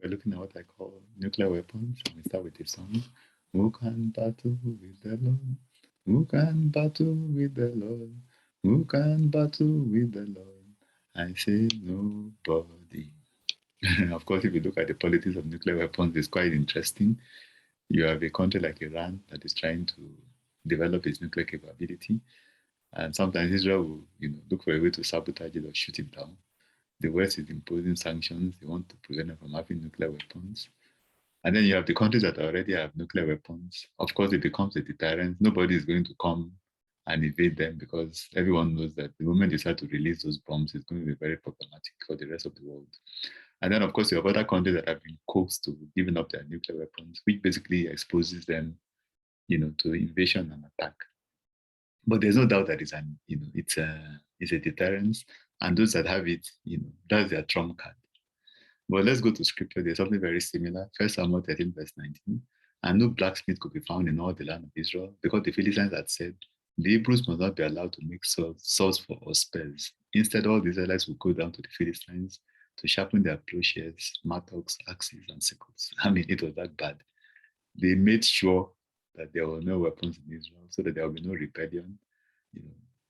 we're looking at what I call nuclear weapons. And we start with a song. Who can battle with the Lord? Who can battle with the Lord? Who can battle with the Lord? I say nobody. Of course, if you look at the politics of nuclear weapons, it's quite interesting. You have a country like Iran that is trying to develop its nuclear capability, and sometimes Israel will, look for a way to sabotage it or shoot it down. The West is imposing sanctions. They want to prevent them from having nuclear weapons. And then you have the countries that already have nuclear weapons. Of course, it becomes a deterrent. Nobody is going to come and invade them because everyone knows that the moment they start to release those bombs, it's going to be very problematic for the rest of the world. And then, of course, you have other countries that have been coaxed to giving up their nuclear weapons, which basically exposes them, to invasion and attack. But there's no doubt that it's a deterrence, and those that have it, that's their trump card. But let's go to scripture. There's something very similar. 1 Samuel 13, verse 19. And no blacksmith could be found in all the land of Israel, because the Philistines had said, the Hebrews must not be allowed to make swords for us spears. Instead, all the Israelites would go down to the Philistines to sharpen their plowshares, mattocks, axes, and sickles. I mean, it was that bad. They made sure that there were no weapons in Israel, so that there would be no rebellion.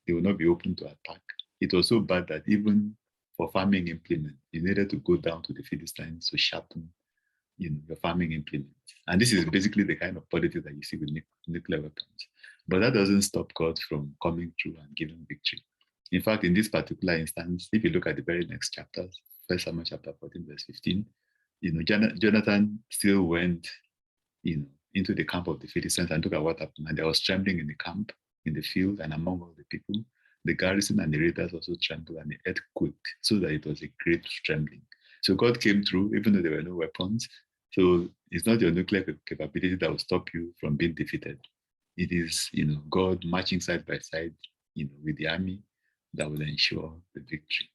They would not be open to attack. It was so bad that even for farming implements, you needed to go down to the Philistines to sharpen, your farming implements. And this is basically the kind of politics that you see with nuclear weapons. But that doesn't stop God from coming through and giving victory. In fact, in this particular instance, if you look at the very next chapters, 1 Samuel chapter 14, verse 15, Jonathan still went, into the camp of the Philistines and look at what happened. And there was trembling in the camp, in the field, and among all the people. The garrison and the raiders also trembled, and the earth quaked, so that it was a great trembling. So God came through, even though there were no weapons. So it's not your nuclear capability that will stop you from being defeated. It is, God marching side by side, with the army that will ensure the victory.